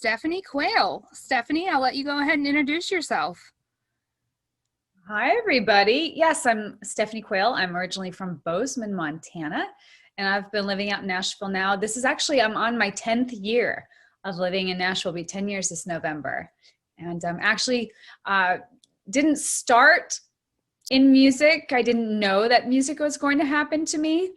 Stephanie Quayle. Stephanie, I'll let you go ahead and introduce yourself. Hi, everybody. Yes, I'm Stephanie Quayle. I'm originally from Bozeman, Montana, and I've been living out in Nashville now. I'm on my 10th year of living in Nashville. It'll be 10 years this November. And uh, didn't start in music. I didn't know that music was going to happen to me.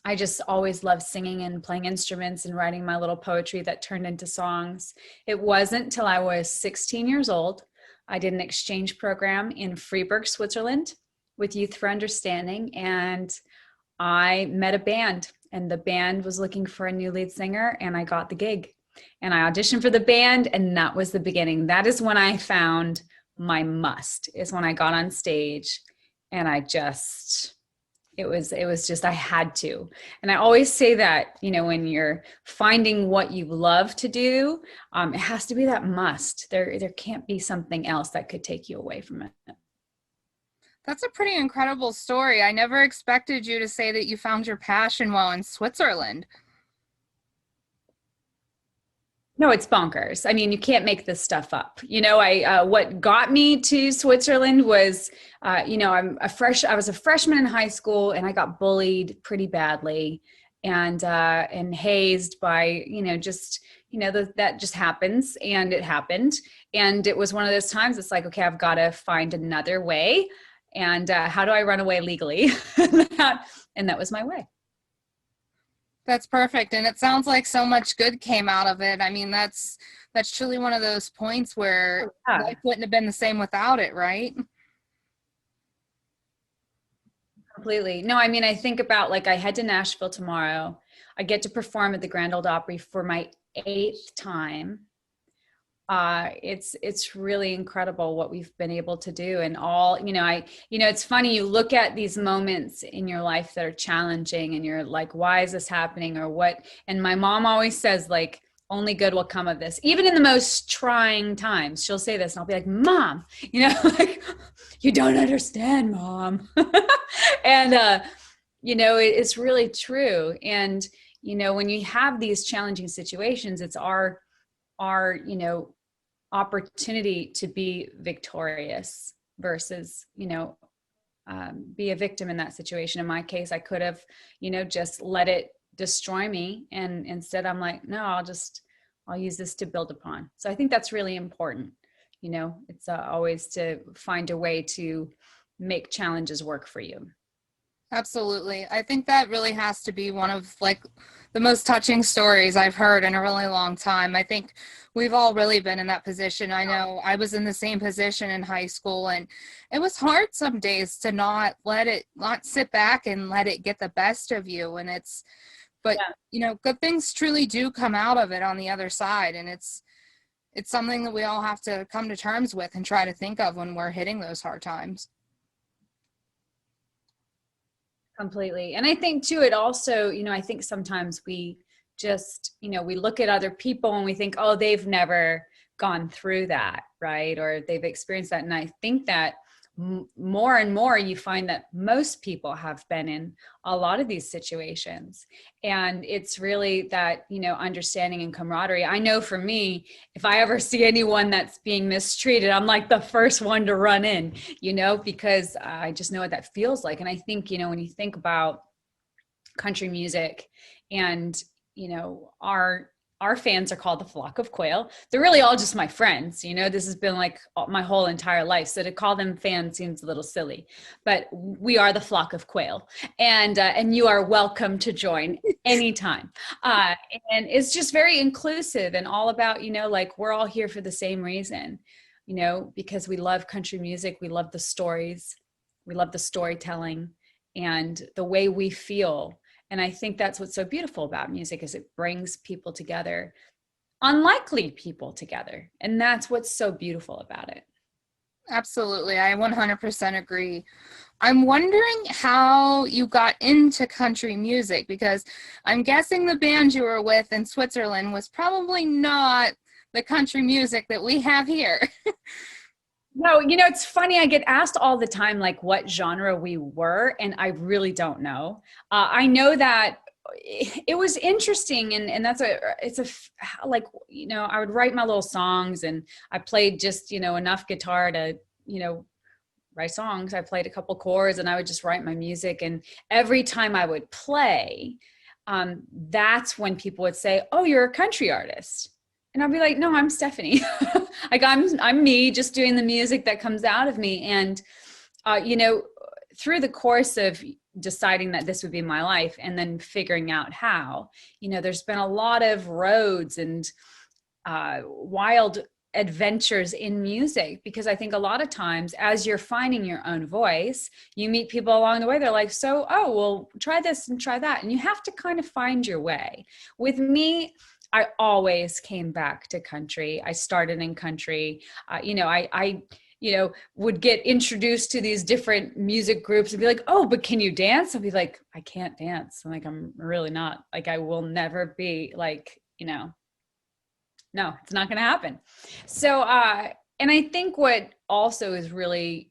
I just always loved singing and playing instruments and writing my little poetry that turned into songs. It wasn't till I was 16 years old. I did an exchange program in Freiburg, Switzerland with Youth for Understanding, and I met a band, and the band was looking for a new lead singer, and I got the gig. And I auditioned for the band, and that was the beginning. That is when I found my must, is when I got on stage, and it was just, I had to. And I always say that, when you're finding what you love to do, it has to be that must. There can't be something else that could take you away from it. That's a pretty incredible story. I never expected you to say that you found your passion while in Switzerland. No, it's bonkers. I mean, you can't make this stuff up. What got me to Switzerland was, I was a freshman in high school, and I got bullied pretty badly and hazed by, that just happens, and it happened. And it was one of those times it's like, okay, I've got to find another way. And how do I run away legally? And that was my way. That's perfect. And it sounds like so much good came out of it. I mean, that's truly one of those points where life wouldn't have been the same without it, right? Completely. No, I mean, I think about, like, I head to Nashville tomorrow. I get to perform at the Grand Ole Opry for my 8th time. It's really incredible what we've been able to do, and it's funny, you look at these moments in your life that are challenging and you're like, why is this happening, or what? And my mom always says, like, only good will come of this. Even in the most trying times, she'll say this, and I'll be like, Mom, like, you don't understand, Mom. And it's really true. And when you have these challenging situations, it's our opportunity to be victorious versus be a victim in that situation. In my case, I could have just let it destroy me, and instead I'm like, no, I'll use this to build upon. So I think that's really important. It's always to find a way to make challenges work for you. Absolutely. I think that really has to be one of, like, the most touching stories I've heard in a really long time. I think we've all really been in that position. I know I was in the same position in high school, and it was hard some days to not sit back and let it get the best of you. But good things truly do come out of it on the other side. And it's something that we all have to come to terms with and try to think of when we're hitting those hard times. Completely. And I think too, it also, I think sometimes we just, we look at other people and we think, oh, they've never gone through that, right? Or they've experienced that. And I think that more and more you find that most people have been in a lot of these situations. And it's really that, understanding and camaraderie. I know for me, if I ever see anyone that's being mistreated, I'm like the first one to run in, because I just know what that feels like. And I think, when you think about country music and, our fans are called the Flock of Quail. They're really all just my friends. This has been like my whole entire life. So to call them fans seems a little silly, but we are the Flock of Quail, and you are welcome to join anytime. And it's just very inclusive and all about, like, we're all here for the same reason, because we love country music. We love the stories. We love the storytelling and the way we feel. And I think that's what's so beautiful about music, is it brings people together, unlikely people together. And that's what's so beautiful about it. Absolutely. I 100% agree. I'm wondering how you got into country music, because I'm guessing the band you were with in Switzerland was probably not the country music that we have here. No, it's funny. I get asked all the time, like, what genre we were, and I really don't know. I know that it was interesting. And like, I would write my little songs, and I played just, enough guitar to, write songs. I played a couple chords, and I would just write my music. And every time I would play, that's when people would say, "Oh, you're a country artist." And I'll be like, "No, I'm Stephanie." Like I'm me, just doing the music that comes out of me. And, through the course of deciding that this would be my life and then figuring out how, there's been a lot of roads and wild adventures in music, because I think a lot of times as you're finding your own voice, you meet people along the way. They're like, "So, oh, well, try this and try that." And you have to kind of find your way. With me, I always came back to country. I started in country. I would get introduced to these different music groups and be like, "Oh, but can you dance?" I'll be like, "I can't dance." I'm like, "I'm really not, like, I will never be like, no, it's not going to happen." So, and I think what also has really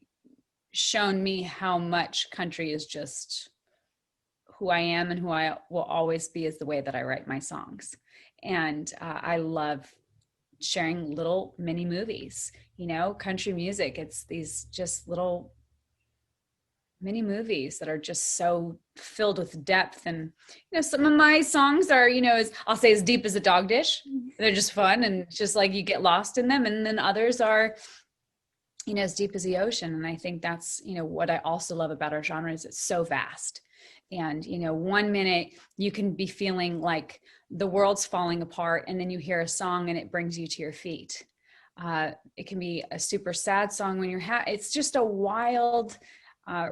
shown me how much country is just who I am and who I will always be is the way that I write my songs. And I love sharing little mini movies, country music. It's these just little mini movies that are just so filled with depth. And, some of my songs are, I'll say, as deep as a dog dish. They're just fun, and just like you get lost in them. And then others are, as deep as the ocean. And I think that's, what I also love about our genre is it's so vast. And, 1 minute you can be feeling like the world's falling apart, and then you hear a song and it brings you to your feet. It can be a super sad song when it's just a wild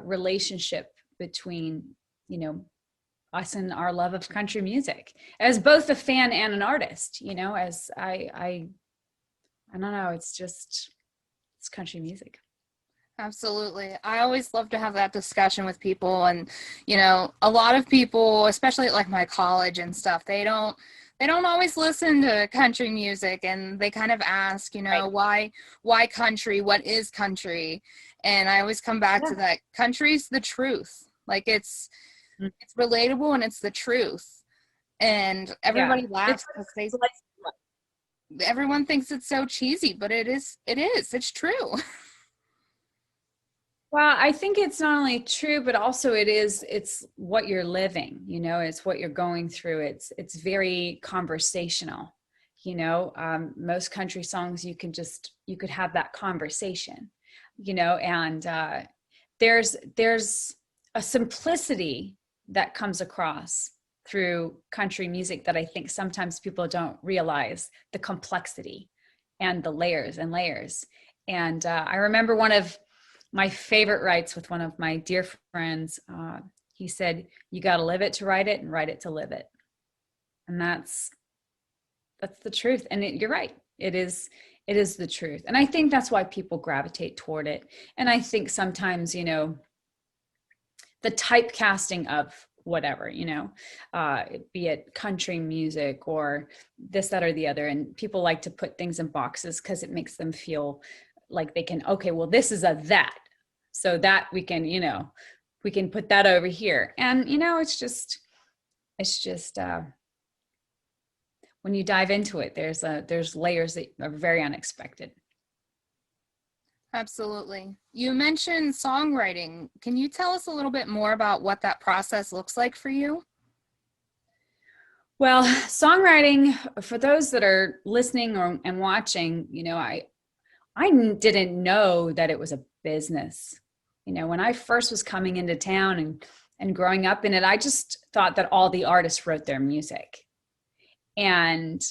relationship between, us and our love of country music, as both a fan and an artist. As I don't know, it's country music. Absolutely. I always love to have that discussion with people. And, a lot of people, especially at like my college and stuff, they don't always listen to country music, and they kind of ask, Right. why country? What is country? And I always come back to that. Country's the truth. Like it's relatable, and it's the truth. And everybody laughs because everyone thinks it's so cheesy, but it's true. Well, I think it's not only true, but also it's what you're living, it's what you're going through. It's very conversational, most country songs, you could have that conversation, and there's a simplicity that comes across through country music that I think sometimes people don't realize the complexity and the layers and layers. And I remember one of my favorite writes with one of my dear friends. He said, "You got to live it to write it, and write it to live it." And that's the truth. And you're right. It is the truth. And I think that's why people gravitate toward it. And I think sometimes, the typecasting of whatever, be it country music or this, that, or the other. And people like to put things in boxes because it makes them feel like they can, okay, well, this is a that. So that we can put that over here. And, it's just when you dive into it, there's layers that are very unexpected. Absolutely. You mentioned songwriting. Can you tell us a little bit more about what that process looks like for you? Well, songwriting, for those that are listening and watching, I didn't know that it was a business. When I first was coming into town and growing up in it, I just thought that all the artists wrote their music. And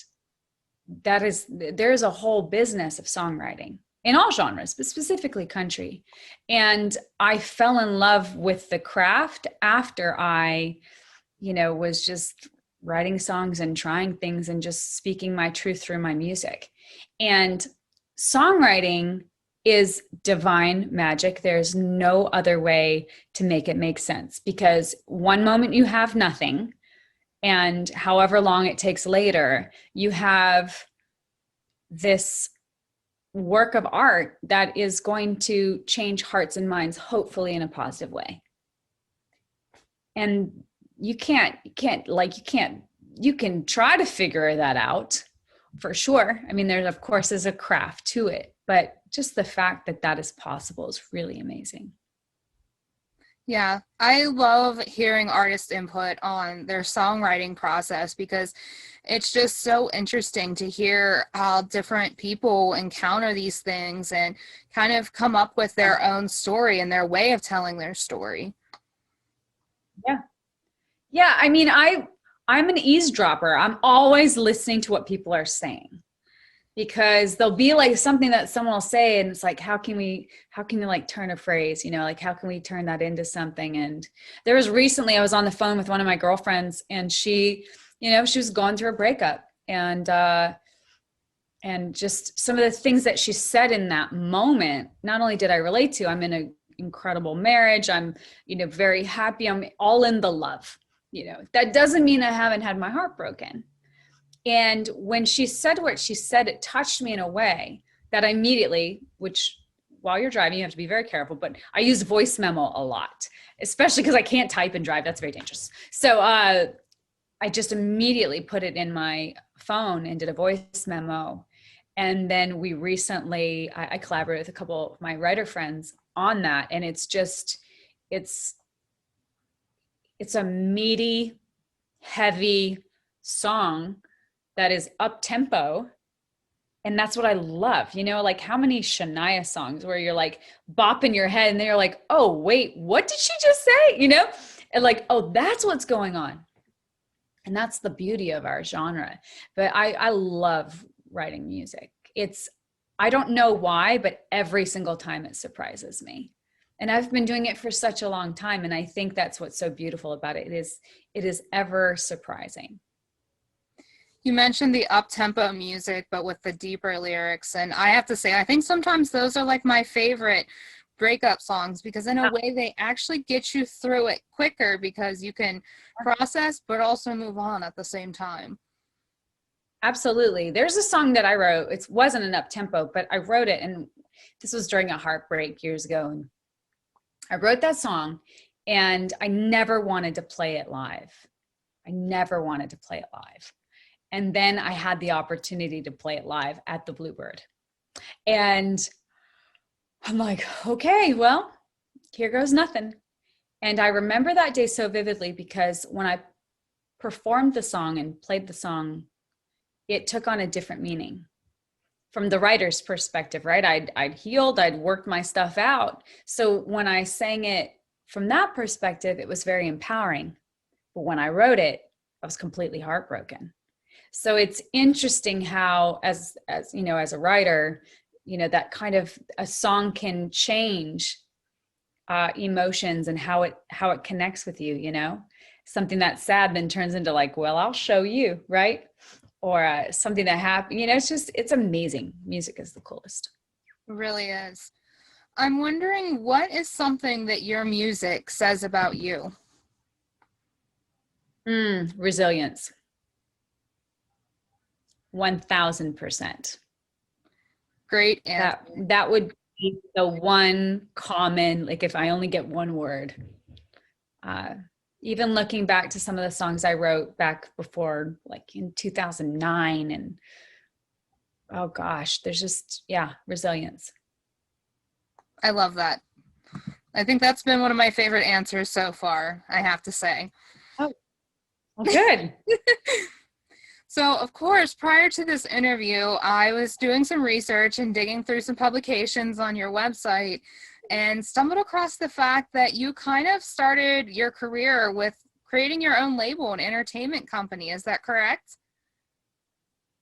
there's a whole business of songwriting in all genres, but specifically country. And I fell in love with the craft after I, was just writing songs and trying things and just speaking my truth through my music. And songwriting is divine magic. There's no other way to make it make sense, because one moment you have nothing, and however long it takes later, you have this work of art that is going to change hearts and minds, hopefully in a positive way. And, you can try to figure that out for sure. I mean, there's, of course, there's a craft to it, but just the fact that that is possible is really amazing. Yeah, I love hearing artist input on their songwriting process because it's just so interesting to hear how different people encounter these things and kind of come up with their own story and their way of telling their story. Yeah. Yeah. I mean, I'm an eavesdropper. I'm always listening to what people are saying, because there'll be like something that someone will say and it's like, how can we like turn a phrase, like how can we turn that into something? And there was recently, I was on the phone with one of my girlfriends, and she was going through a breakup, and just some of the things that she said in that moment, not only did I relate to, I'm in an incredible marriage, I'm very happy, I'm all in the love, that doesn't mean I haven't had my heart broken. And when she said what she said, it touched me in a way that I immediately, which while you're driving, you have to be very careful, but I use voice memo a lot, especially because I can't type and drive. That's very dangerous. So I just immediately put it in my phone and did a voice memo. And then we recently, I collaborated with a couple of my writer friends on that. And it's a meaty, heavy song that is up tempo. And that's what I love, like how many Shania songs where you're like bopping your head and they're like, oh, wait, what did she just say? And like, oh, that's what's going on. And that's the beauty of our genre. But I love writing music. I don't know why, but every single time it surprises me. And I've been doing it for such a long time. And I think that's what's so beautiful about it. It is ever surprising. You mentioned the up-tempo music, but with the deeper lyrics. And I have to say, I think sometimes those are like my favorite breakup songs, because in a way they actually get you through it quicker because you can process, but also move on at the same time. Absolutely. There's a song that I wrote. It wasn't an up-tempo, but I wrote it. And this was during a heartbreak years ago. And I wrote that song and I never wanted to play it live. And then I had the opportunity to play it live at the Bluebird. And I'm like, okay, well, here goes nothing. And I remember that day so vividly because when I performed the song and played the song, it took on a different meaning from the writer's perspective, right? I'd healed, I'd worked my stuff out. So when I sang it from that perspective, it was very empowering. But when I wrote it, I was completely heartbroken. So it's interesting how, as a writer, that kind of a song can change emotions and how it connects with you. Something that's sad then turns into like, well, I'll show you, right? Or something that happened. It's amazing. Music is the coolest. It really is. I'm wondering, what is something that your music says about you? Resilience. 1000%. Great answer. That would be the one common, like if I only get one word. Even looking back to some of the songs I wrote back before, like in 2009, and oh gosh, there's just, resilience. I love that. I think that's been one of my favorite answers so far, I have to say. Oh, well, good. So, of course, prior to this interview, I was doing some research and digging through some publications on your website and stumbled across the fact that you kind of started your career with creating your own label and entertainment company. Is that correct?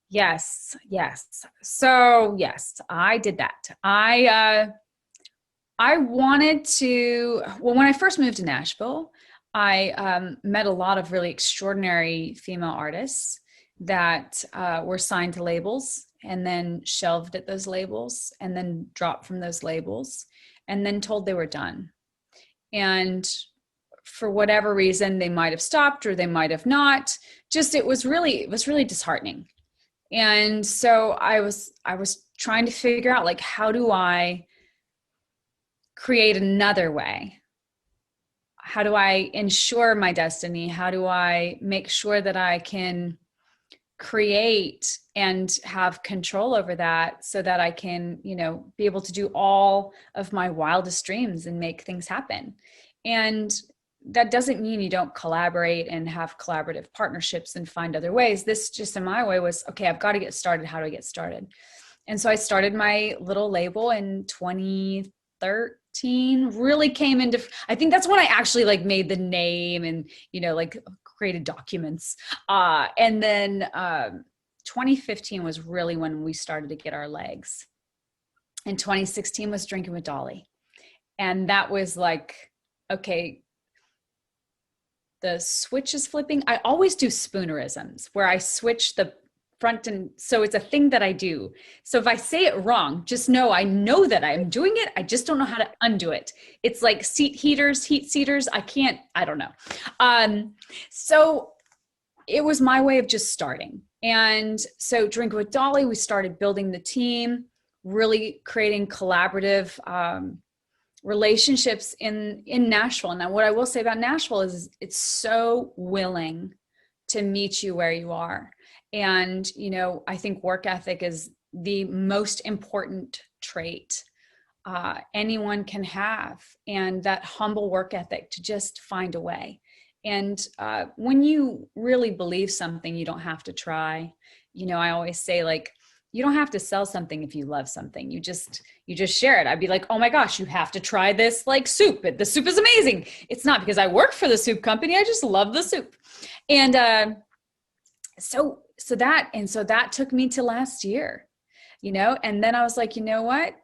Yes. So, yes, I did that. I wanted to, well, when I first moved to Nashville, I met a lot of really extraordinary female artists that were signed to labels and then shelved at those labels and then dropped from those labels and then told they were done. And for whatever reason, they might have stopped or they might have not. Just, it was really disheartening. And so I was trying to figure out, like, how do I create another way? how do I ensure my destiny? How do I make sure that I can create and have control over that so that I can, be able to do all of my wildest dreams and make things happen? And that doesn't mean you don't collaborate and have collaborative partnerships and find other ways. This just in my way was, okay, I've got to get started. How do I get started? And so I started my little label in 2013, really came into, I think that's when I actually like made the name and, like created documents. And then 2015 was really when we started to get our legs. And 2016 was Drinking with Dolly. And that was like, okay, the switch is flipping. I always do spoonerisms where I switch the front, and so it's a thing that I do. So if I say it wrong, just know I know that I'm doing it. I just don't know how to undo it. It's like heat seaters. I don't know. So it was my way of just starting. And so Drink with Dolly, we started building the team, really creating collaborative relationships in Nashville. Now, what I will say about Nashville is it's so willing to meet you where you are. And, I think work ethic is the most important trait anyone can have. And that humble work ethic to just find a way. And when you really believe something, you don't have to try. I always say, like, you don't have to sell something if you love something. You just share it. I'd be like, oh my gosh, you have to try this like soup. The soup is amazing. It's not because I work for the soup company. I just love the soup. And so that took me to last year, and then I was like, you know what?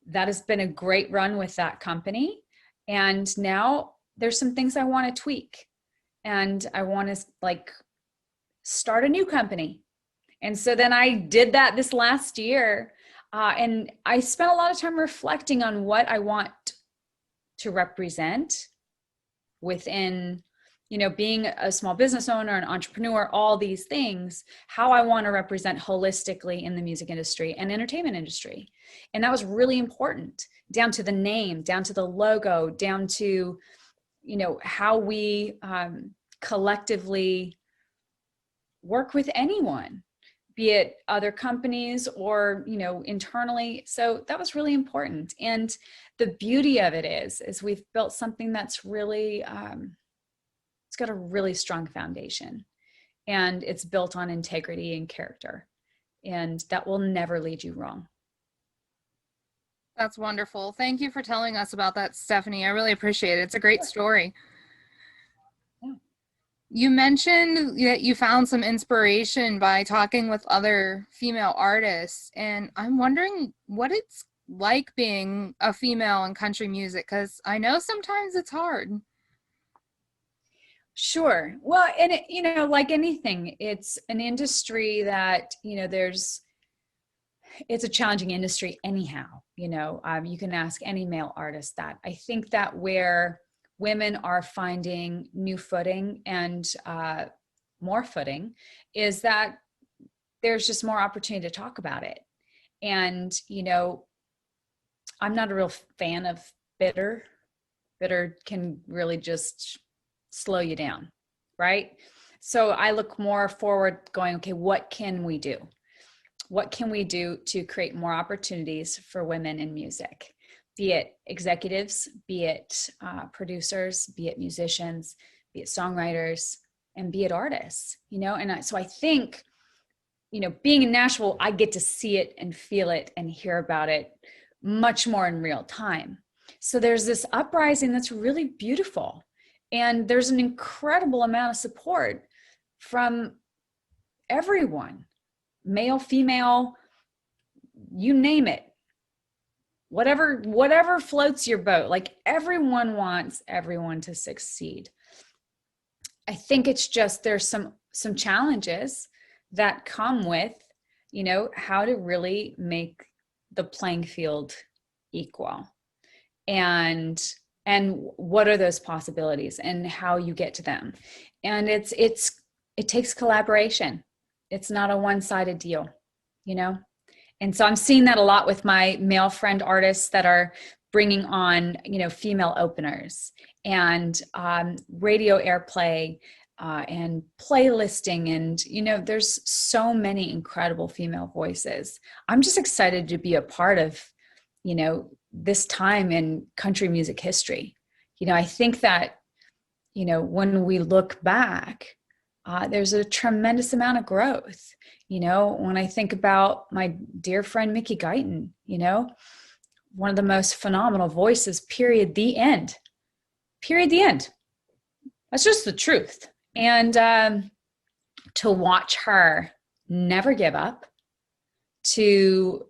That has been a great run with that company. And now there's some things I want to tweak, and I want to like start a new company. And so then I did that this last year. And I spent a lot of time reflecting on what I want to represent within, being a small business owner, an entrepreneur, all these things, how I want to represent holistically in the music industry and entertainment industry. And that was really important, down to the name, down to the logo, down to, how we collectively work with anyone, be it other companies or, internally. So that was really important. And the beauty of it is we've built something that's really, it's got a really strong foundation, and it's built on integrity and character, and that will never lead you wrong. That's wonderful. Thank you for telling us about that, Stephanie. I really appreciate it. It's a great story. Yeah. You mentioned that you found some inspiration by talking with other female artists, and I'm wondering what it's like being a female in country music, because I know sometimes it's hard. Sure. Well, and it, like anything, it's an industry that, it's a challenging industry anyhow. You can ask any male artist that. I think that where women are finding new footing and more footing is that there's just more opportunity to talk about it. And, I'm not a real fan of bitter. Bitter can really just slow you down, right? So I look more forward going, okay, what can we do? What can we do to create more opportunities for women in music? Be it executives, be it producers, be it musicians, be it songwriters, and be it artists, so I think, being in Nashville, I get to see it and feel it and hear about it much more in real time. So there's this uprising that's really beautiful. And there's an incredible amount of support from everyone, male, female, you name it, whatever floats your boat. Like, everyone wants everyone to succeed. I think it's just, there's some challenges that come with, how to really make the playing field equal. And what are those possibilities and how you get to them. And it takes collaboration. It's not a one-sided deal, And so I'm seeing that a lot with my male friend artists that are bringing on, female openers and radio airplay and playlisting. And, there's so many incredible female voices. I'm just excited to be a part of, this time in country music history. I think that, when we look back, there's a tremendous amount of growth. When I think about my dear friend Mickey Guyton, one of the most phenomenal voices, period, the end. Period, the end. That's just the truth. And to watch her never give up, to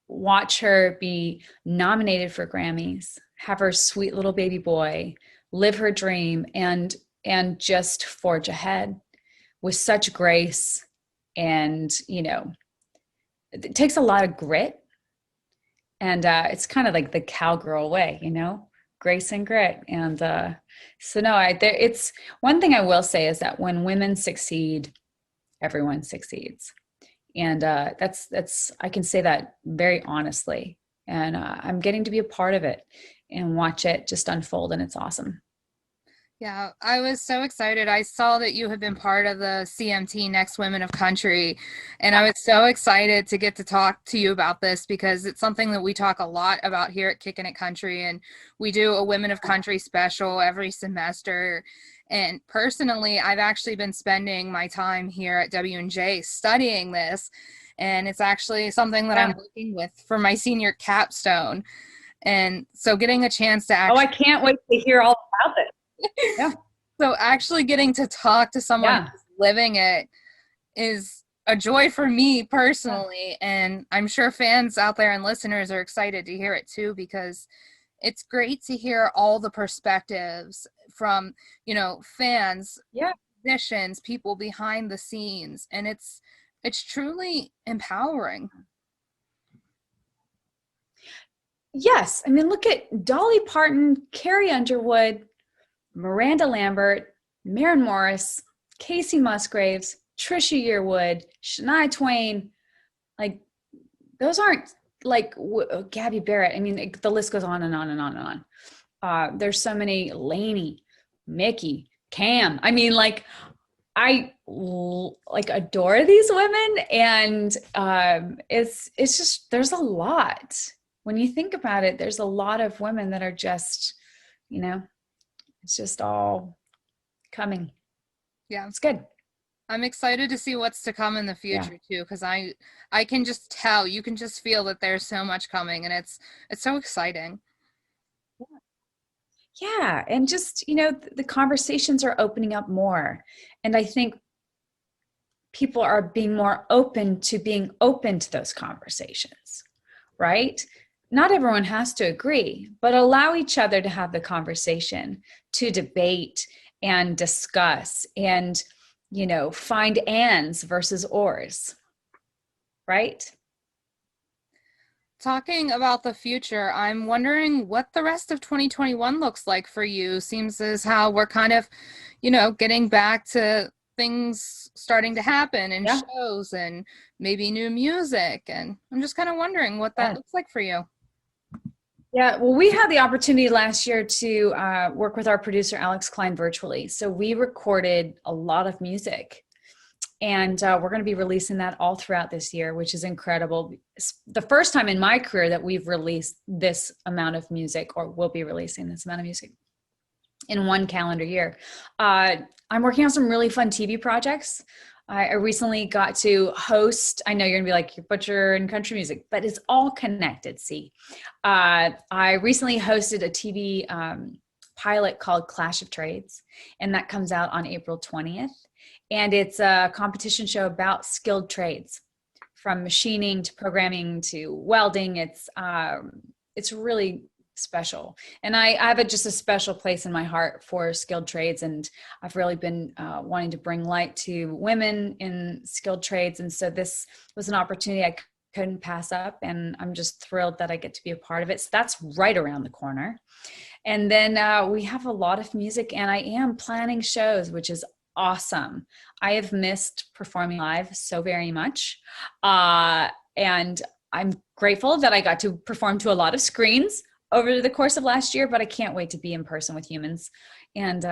watch her be nominated for Grammys, have her sweet little baby boy, live her dream, and just forge ahead with such grace. And, it takes a lot of grit. And it's kind of like the cowgirl way, grace and grit. And so no, it's one thing I will say is that when women succeed, everyone succeeds. And that's I can say that very honestly. And I'm getting to be a part of it and watch it just unfold, and it's awesome. Yeah, I was so excited. I saw that you had been part of the CMT Next Women of Country, and I was so excited to get to talk to you about this because it's something that we talk a lot about here at Kickin It Country, and we do a Women of Country special every semester. And personally, I've actually been spending my time here at W&J studying this, and it's actually something that I'm working with for my senior capstone. And so getting a chance to actually... Oh, I can't wait to hear all about it. Yeah. So actually getting to talk to someone who's living it is a joy for me personally. And I'm sure fans out there and listeners are excited to hear it too, because it's great to hear all the perspectives from, fans, musicians, people behind the scenes. And it's truly empowering. Yes. I mean, look at Dolly Parton, Carrie Underwood, Miranda Lambert, Maren Morris, Casey Musgraves, Trisha Yearwood, Shania Twain. Like, those aren't like Gabby Barrett. I mean, the list goes on and on and on and on. There's so many. Lainey, Mickey, Cam. I mean, I adore these women, and it's just, there's a lot. When you think about it, there's a lot of women that are just, it's just all coming. Yeah. It's good. I'm excited to see what's to come in the future too, because I can just tell, you can just feel that there's so much coming, and it's so exciting. Yeah. And just, the conversations are opening up more. And I think people are being more open to those conversations, right? Not everyone has to agree, but allow each other to have the conversation, to debate and discuss and, find ands versus ors, right? Talking about the future, I'm wondering what the rest of 2021 looks like for you. Seems as how we're kind of, getting back to things starting to happen and shows and maybe new music. And I'm just kind of wondering what that looks like for you. Yeah, well, we had the opportunity last year to work with our producer, Alex Klein, virtually. So we recorded a lot of music, and we're going to be releasing that all throughout this year, which is incredible. It's the first time in my career that we've released this amount of music, or will be releasing this amount of music in one calendar year. I'm working on some really fun TV projects. I recently got to host, I know you're gonna be like, but you're in country music, but it's all connected, see. I recently hosted a TV pilot called Clash of Trades, and that comes out on April 20th. And it's a competition show about skilled trades, from machining to programming to welding. It's really special. And I have just a special place in my heart for skilled trades. And I've really been wanting to bring light to women in skilled trades. And so this was an opportunity I couldn't pass up. And I'm just thrilled that I get to be a part of it. So that's right around the corner. And then we have a lot of music, and I am planning shows, which is awesome. I have missed performing live so very much. And I'm grateful that I got to perform to a lot of screens. over the course of last year, but I can't wait to be in person with humans and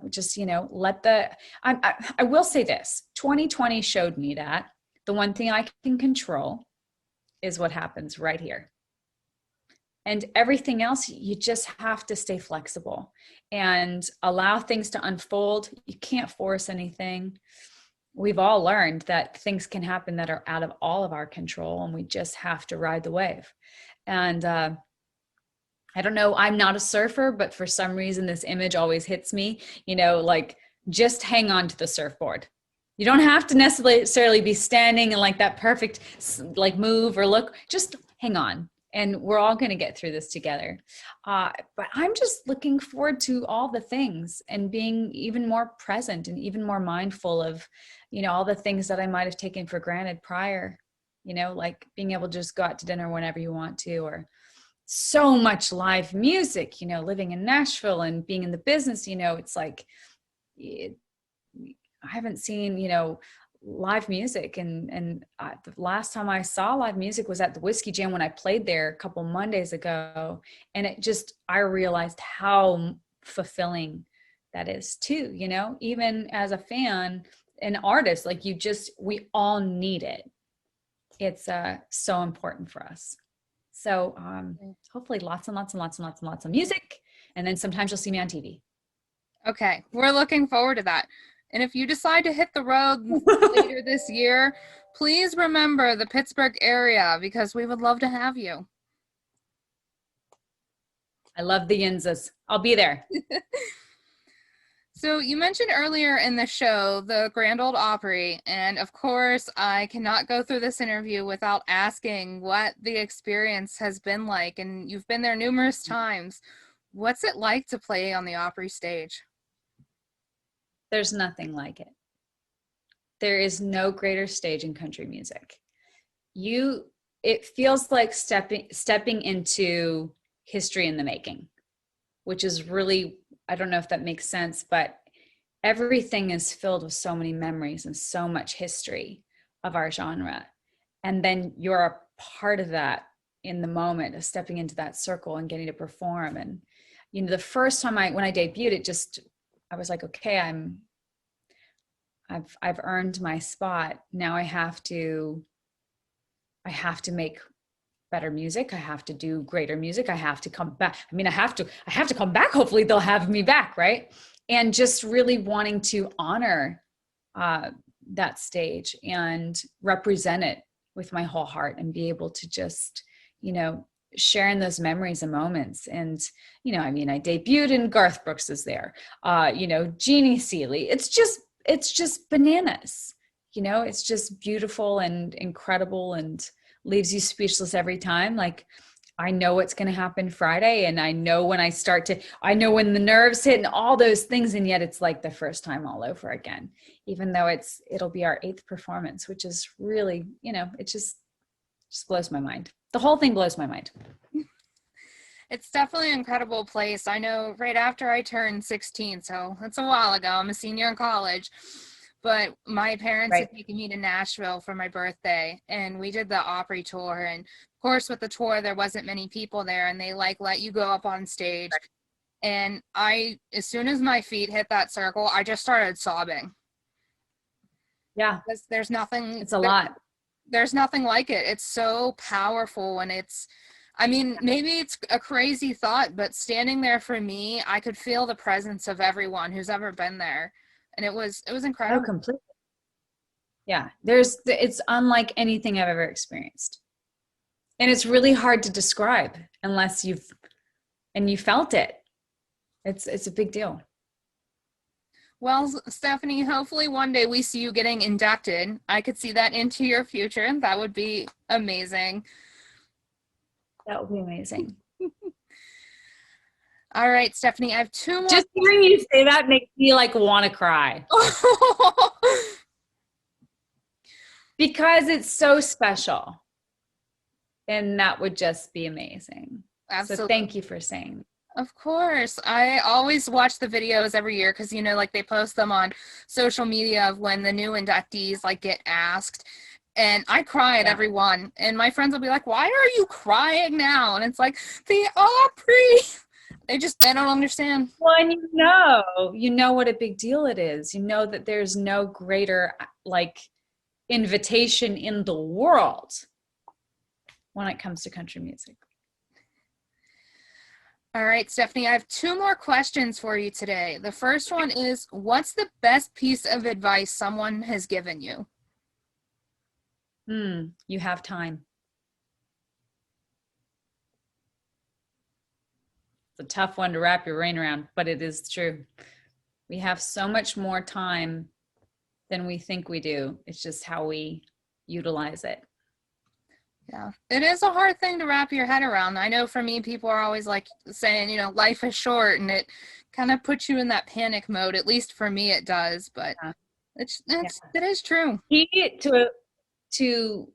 just, I will say this, 2020 showed me that the one thing I can control is what happens right here. And everything else, you just have to stay flexible and allow things to unfold. You can't force anything. We've all learned that things can happen that are out of all of our control, and we just have to ride the wave. And I don't know, I'm not a surfer, but for some reason this image always hits me, like just hang on to the surfboard. You don't have to necessarily be standing in like that perfect like move or look, just hang on. And we're all going to get through this together. But I'm just looking forward to all the things and being even more present and even more mindful of, all the things that I might have taken for granted prior, like being able to just go out to dinner whenever you want to, or so much live music, living in Nashville and being in the business, it's like, I haven't seen, live music. And the last time I saw live music was at the Whiskey Jam when I played there a couple Mondays ago. And I realized how fulfilling that is too, even as a fan, an artist, like we all need it. It's so important for us. So hopefully lots and lots and lots and lots and lots of music. And then sometimes you'll see me on TV. Okay. We're looking forward to that. And if you decide to hit the road later this year, please remember the Pittsburgh area, because we would love to have you. I love the Yinzas. I'll be there. So you mentioned earlier in the show, the Grand Ole Opry. And of course, I cannot go through this interview without asking what the experience has been like. And you've been there numerous times. What's it like to play on the Opry stage? There's nothing like it. There is no greater stage in country music. It feels like stepping into history in the making, which is really, I don't know if that makes sense, but everything is filled with so many memories and so much history of our genre. And then you're a part of that in the moment of stepping into that circle and getting to perform. And, the first time when I debuted, I was like, okay, I've earned my spot. Now I have to make better music. I have to do greater music. I have to come back. I have to come back. Hopefully they'll have me back. Right. And just really wanting to honor that stage and represent it with my whole heart and be able to just, sharing those memories and moments. And, I debuted and Garth Brooks is there, Jeannie Seeley. It's just bananas, it's just beautiful and incredible and leaves you speechless every time. Like, I know what's going to happen Friday, and I know when I know when the nerves hit and all those things. And yet it's like the first time all over again, even though it'll be our 8th performance, which is really, it just blows my mind. The whole thing blows my mind. It's definitely an incredible place. I know right after I turned 16, so that's a while ago. I'm a senior in college, but my parents had taken me to Nashville for my birthday, and we did the Opry tour. And of course, with the tour, there wasn't many people there, and they let you go up on stage. And as soon as my feet hit that circle, I just started sobbing. Yeah. Because there's nothing. It's a lot. There's nothing like it. It's so powerful, and maybe it's a crazy thought, but standing there for me, I could feel the presence of everyone who's ever been there. And it was incredible. Oh, completely. Yeah. It's unlike anything I've ever experienced. And it's really hard to describe unless you felt it. It's a big deal. Well, Stephanie, hopefully one day we see you getting inducted. I could see that into your future. That would be amazing. That would be amazing. All right, Stephanie, I have 2 more. Just hearing you say that makes me want to cry. Because it's so special. And that would just be amazing. Absolutely. So thank you for saying. Of course. I always watch the videos every year because, they post them on social media of when the new inductees get asked. And I cry at Yeah. everyone. And my friends will be like, why are you crying now? And it's like, the Opry. They don't understand. Well, and you know what a big deal it is. You know that there's no greater like invitation in the world when it comes to country music. All right, Stephanie, I have two more questions for you today. The first one is, what's the best piece of advice someone has given you? You have time. It's a tough one to wrap your brain around, but it is true. We have so much more time than we think we do. It's just how we utilize it. Yeah, it is a hard thing to wrap your head around. I know for me, people are always like saying, life is short, and it kind of puts you in that panic mode. At least for me, it does, but it is true. Key to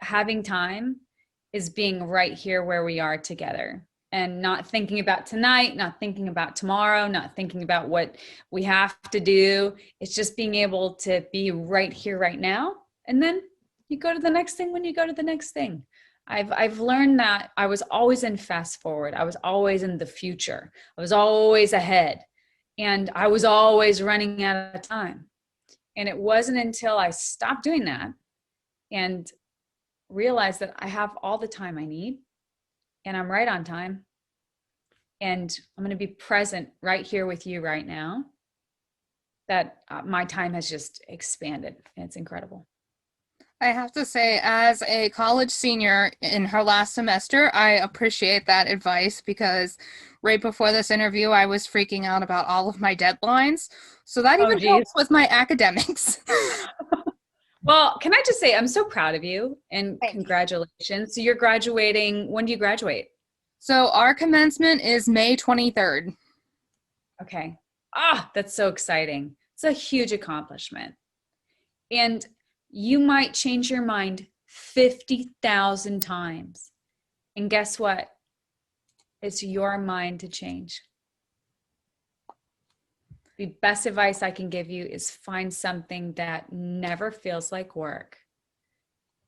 having time is being right here where we are together and not thinking about tonight, not thinking about tomorrow, not thinking about what we have to do. It's just being able to be right here, right now. And then you go to the next thing when you go to the next thing. I've learned that I was always in fast forward. I was always in the future. I was always ahead. And I was always running out of time. And it wasn't until I stopped doing that and realized that I have all the time I need and I'm right on time and I'm going to be present right here with you right now, that my time has just expanded, and it's incredible. I have to say, as a college senior in her last semester, I appreciate that advice, because right before this interview, I was freaking out about all of my deadlines. So that even helps with my academics. Well, can I just say, I'm so proud of you and congratulations. So you're graduating. When do you graduate? So our commencement is May 23rd. Okay. That's so exciting. It's a huge accomplishment. And you might change your mind 50,000 times. And guess what? It's your mind to change. The best advice I can give you is find something that never feels like work.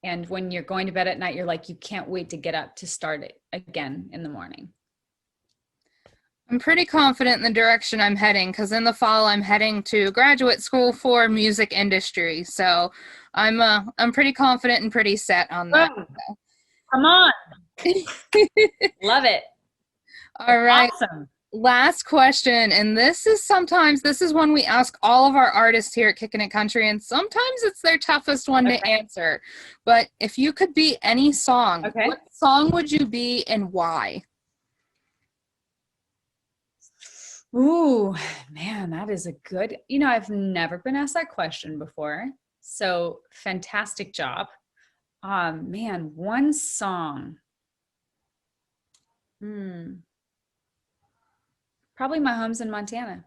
And when you're going to bed at night, you're like, you can't wait to get up to start it again in the morning. I'm pretty confident in the direction I'm heading, because in the fall I'm heading to graduate school for music industry. So I'm pretty confident and pretty set on that. Oh, come on. Love it. All right. Awesome. Last question, and this is one we ask all of our artists here at Kickin' It Country, and sometimes it's their toughest one to answer. But if you could be any song, what song would you be and why? Ooh, man, that is a good, I've never been asked that question before. So fantastic job. Man, one song. Probably My Home's in Montana.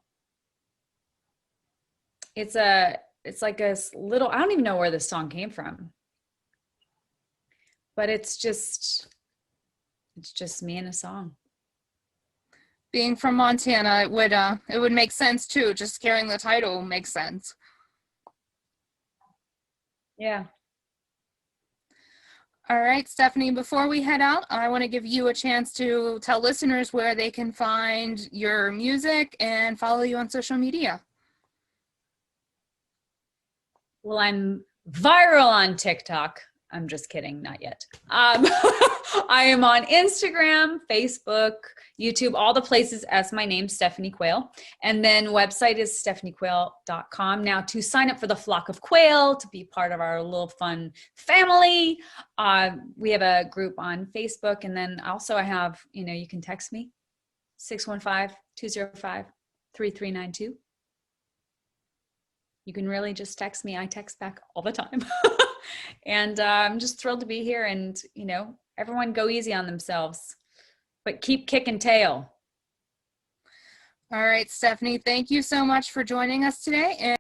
It's like a little, I don't even know where this song came from, but it's just me and a song. Being from Montana, it would make sense too. Just carrying the title makes sense. Yeah. All right, Stephanie, before we head out, I want to give you a chance to tell listeners where they can find your music and follow you on social media. Well, I'm viral on TikTok. I'm just kidding, not yet. I am on Instagram, Facebook, YouTube, all the places as my name, Stephanie Quayle. And then website is stephaniequayle.com. Now, to sign up for the Flock of Quayle, to be part of our little fun family, we have a group on Facebook. And then also I have, you can text me, 615-205-3392. You can really just text me. I text back all the time. And I'm just thrilled to be here. And, everyone go easy on themselves, but keep kicking tail. All right, Stephanie, thank you so much for joining us today.